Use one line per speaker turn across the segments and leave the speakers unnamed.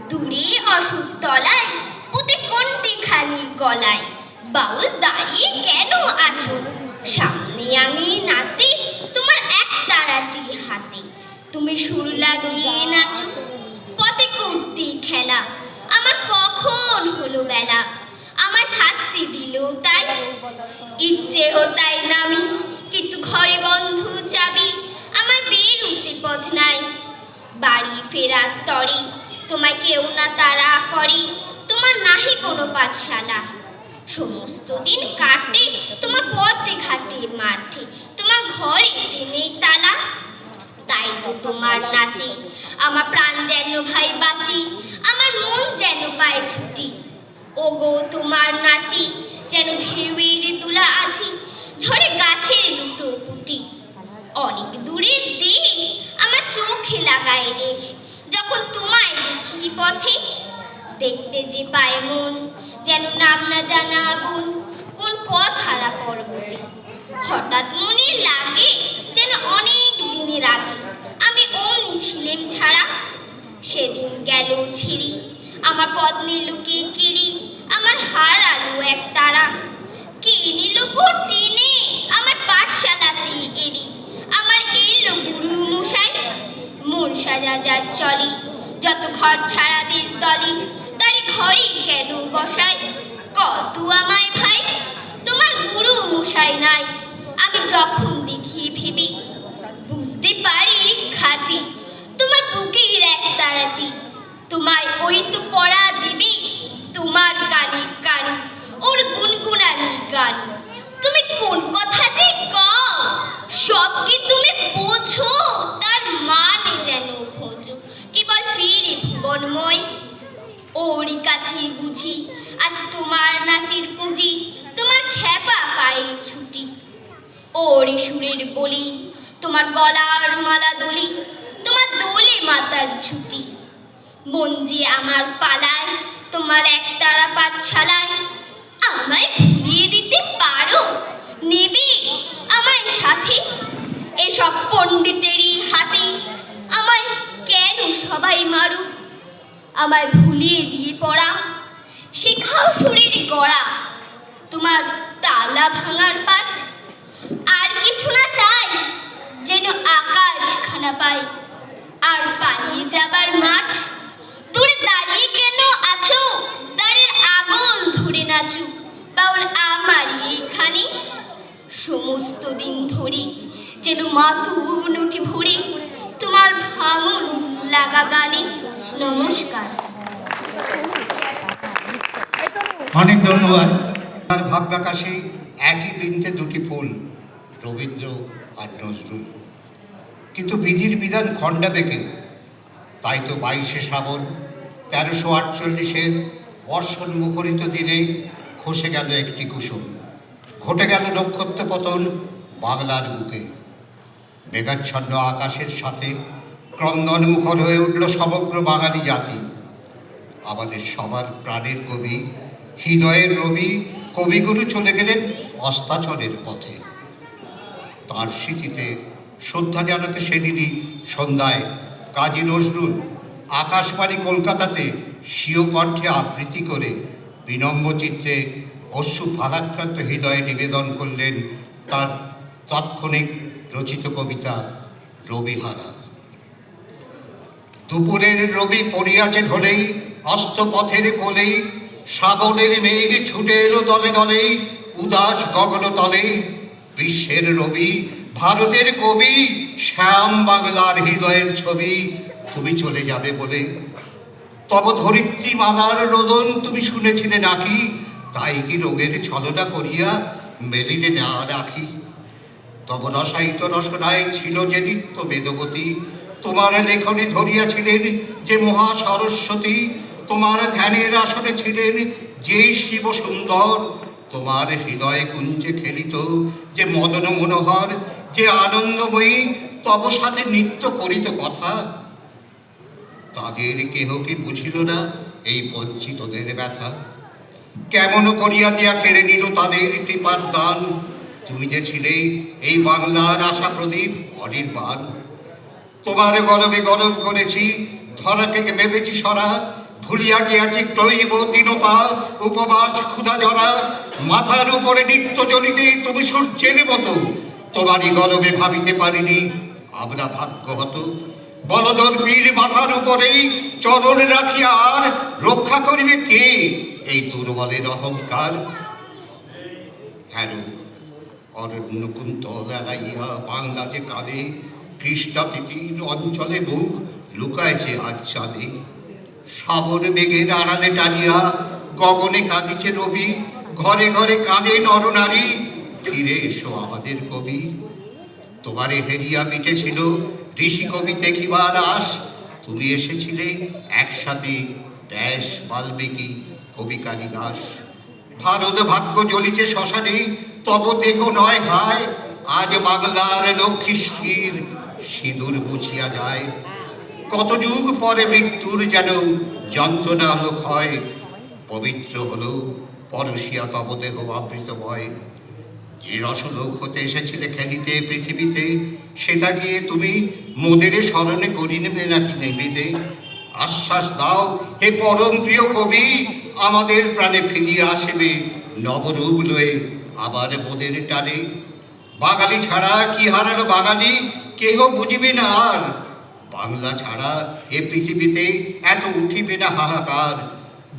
দূরে অসুর তলায় পুঁতে কোনটি খানি গলায়, বাউল দাঁড়িয়ে কেন আছো, সামনে আঙিয়ে নাতে তোমার এক তারাটি হাতে, তুমি সুর লাগিয়ে নাচো, পথে করতে খেলা, আমার কখন হলো বেলা, আমার শাস্তি দিল তাই, ইচ্ছে হতাই নামি, কিন্তু ঘরে বন্ধ চাবি, আমার বেরুতে পথ নাই, বাড়ি ফেরার তরে তোমায় কেউ না তাড়া করে, তোমার নাহি কোনো পাঠশালা, সমস্ত দিন কাটে তোমার পথে ঘাটে মাঠে, তোমার ঘরেতে নেই তালা, তাই তো তোমার নাচে আমার প্রাণ যেন ভাই বাঁচি, আমার মন যেন পায় ছুটি, ওগো তোমার নাচি যেন ঢেউয়ের তোলা আছি, ঝড়ে গাছের দুটো পুটি, অনেক দূরের দেশ আমার চোখে লাগায় রেশ, যখন তোমায় দেখি পথে, দেখতে যে পায় মন যেন নাম না জানা আগুন, কোন পথ হারা পর্বতে, হঠাৎ মনে লাগে যেন অনেক দিনের আগে আমি অমনি ছিলেম ছাড়া, সেদিন গেল ছিঁড়ি আমার পথ নিল কে কেড়ি, আমার হারালো এক তারা, কে নিল গো টেনে আমার পাঠশালাতে এরি, আমার এলো গুরু মশাই, মন সাজা যার চলি, যত ঘর ছাড়াদের দলি, তারি ঘরে কেন বসাই, কত আমায় ভাই, তোমার গুরু মশাই নাই, আমি যখন দেখি ভেবি, বুঝতে পারি খাঁটি, তোমার বুকের এক তারাটি, তোমায় ওই তো পড়া দিবি, তোমার কানে কানে ওর গুনগুনানি গান, তুমি কোন কথা যে কও, সব কি তুমি বোঝো, তার মানে যেন খোঁজো, কেবল ফিরে ভুবনময়, ওরই কাছে বুঝি আজ তোমার নাচের পুঁজি, তোমার খেপা পায়ের ছুটি, ওরে সুরের বলি, তোমার গলার মালা দলি, তোমার দোলে মাতার ছুটি, মন যে আমার পালায় তোমার একতারা পাঠশালায়, আমায় ভুলিয়ে দিতে পারো, নেবে আমায় সাথে, এসব পণ্ডিতেরই হাতে, আমায় কেন সবাই মারো, আমায় ভুলিয়ে দিয়ে পড়া, শেখাও সুরের গড়া, তোমার তালা ভাঙার পাঠ, আর কিছু না চাই, যেন আকাশ খানা পাই, আর পালিয়ে যাবার মাঠ, দূরে দাঁড়িয়ে কেন আছো, দ্বারের আগল ধরে নাচু, বাউল আমারই এইখানে, সমস্ত দিন ধরে যেন মাতুন উঠি ভরে, তোমার ভাঙন লাগা গানে, নমস্কার।
অনেক ধন্যবাদ। তার ভাগ্যাকাশে একই বৃন্তে দুটি ফুল, রবীন্দ্র আর নজরুল, কিন্তু বিধির বিধান খণ্ডা বেঁকে, তাই তো 22শে শ্রাবণ 1348-এর বর্ষণ মুখরিত দিনে খসে গেল একটি কুসুম, ঘটে গেল নক্ষত্র পতন বাংলার বুকে, মেঘাচ্ছন্ন আকাশের সাথে ক্রন্দন মুখর হয়ে উঠল সমগ্র বাঙালি জাতি। আমাদের সবার প্রাণের কবি, হৃদয়ের রবি কবিগুরু চলে গেলেন অস্তাচলের পথে, তাঁর স্মৃতিতে শ্রদ্ধা জানাতে সেদিনই সন্ধ্যায় কাজী নজরুল আকাশবাণী কলকাতাতে স্বীয় কণ্ঠে আবৃত্তি করে বিনম্র চিত্তে অশ্রু ফালাক্রান্ত হৃদয়ে নিবেদন করলেন তার তাৎক্ষণিক রচিত কবিতা রবিহারা। দুপুরের রবি পড়িয়াছে ঢলেই, অস্তপথের কোলেই, শ্রাবণের মেঘ ছুটে এলো দলে দলে, উদাস গগন তলে, বিশ্বের রবি ভারতের কবি, শ্যাম বাংলার হৃদয়ের ছবি, তুমি চলে যাবে বলে, তব ধরিত্রী মাদার রোদন তুমি শুনেছিলে নাকি, তাই কি রোগের ছলনা করিয়া মেলিনে না রাখি, তব রসায়িত রসনায় ছিল যে নিত্য বেদবতী, তোমার লেখনে ধরিয়াছিলেন যে মহা সরস্বতী, তোমার ধ্যানের আসনে ছিলেন যে শিব সুন্দর, তোমার হৃদয়ে কুঞ্জে খেলিত যে মদন মনোহর, যে আনন্দময়ী তব সাথে নিত্য করিত কথা, তাদের কেহ কি বুঝিল না এই বঞ্চিতদের ব্যথা, কেমন করিয়া দিয়া কেড়ে নিল তাদের কৃপার দান, তুমি যে ছিলে এই বাংলার আশা প্রদীপ অনির্বাণ, তোমার গরমে গরম করেছি, ধরাকে ভেবেছি সরা, ভুলিয়া গিয়াছি ক্লৈব দীনতা, উপবাস ক্ষুধা জরা, মাথার উপরে নিত্য জ্বলিতে তুমি সূর্যের মতো। তোমারই গরমে ভাবিতে পারিনি আমরা ভাগ্যহত। বলদর্পীর মাথার উপরেই চরণ রাখিয়া আর রক্ষা করিবে কে এই দুর্বলের অহংকার? হ্যাঁ, অরণ্য কুন্তল এড়াইয়া বাংলা যে কালে, কৃষ্ণাতিথির অঞ্চলে মুখ লুকাইছে আজ চাঁদে। শ্রাবণ মেঘের আড়ালে টানিয়া গগনে কাঁদিছে রবি, ঘরে ঘরে কাঁদে নরনারী, ফিরে এসো আমাদের কবি। তোমারে হেরিয়া মিটেছিল ঋষি কবি দেখিবার আস, তুমি এসেছিলে একসাথে ব্যাস, বাল্মীকি, কবি কালিদাস। ভারত ভাগ্য জ্বলিছে শ্মশানে, তব দেহ নয় হায়, আজ বাংলার লক্ষ্মীশ্রীর সিঁদুর বুঝিয়া যায়। কত যুগ পরে মৃত্যুর যেন যন্ত্রণা হলো ক্ষয়, পবিত্র হলো পরশিয়া তব দেহ আবৃতময়। যে রসলোক হতে এসেছিলে খেলিতে পৃথিবীতে, সেটা গিয়ে তুমি মোদের স্মরণে করি নেবে নাকি নেবিতে? আশ্বাস দাও হে পরম প্রিয় কবি, আমাদের প্রাণে ফিরিয়ে আসবে নবরূপ লয়ে আবার মোদের টানে। বাঙালি ছাড়া কি হারালো বাঙালি, কেহ বুঝিবে না আর। বাংলা ছাড়া এ পৃথিবীতে এত উঠিবে না হাহাকার।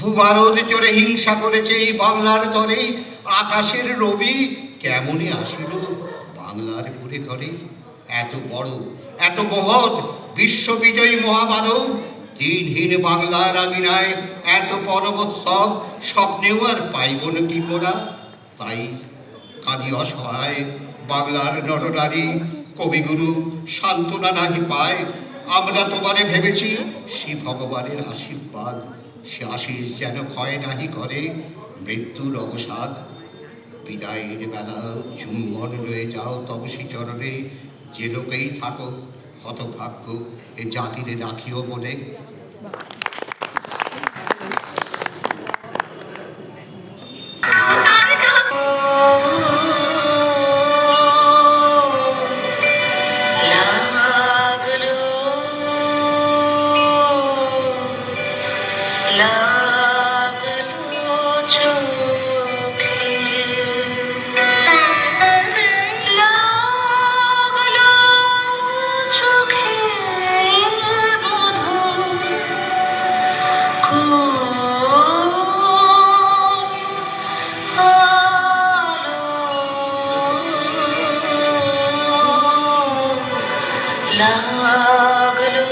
ভূভারত চড়ে হিংসা করেছে এই বাংলার তরে, আকাশের রবি কেমনে আসিল বাংলার ঘুরে ঘরে। এত বড় এত মহৎ বিশ্ববিজয়ী মহামানব, দিনহীন বাংলার আঙিনায় এত পরমোৎসব স্বপ্নেও আর পাইব না কি মোরা। তাই কাঁদি অসহায় বাংলার নরনারী, কবিগুরু সান্ত্বনা নাহি পায়। আমরা তোমারে ভেবেছি শ্রী ভগবানের আশীর্বাদ, সে আশিস যেন ক্ষয় নাহি করে মৃত্যুর অবসাদ। বিদায়ের বেলা চুম্বন রয়ে যাও তব শ্রীচরণে, যে লোকেই থাকো হতভাগ্য এ জাতিরে রাখিও মনে।
লাগলো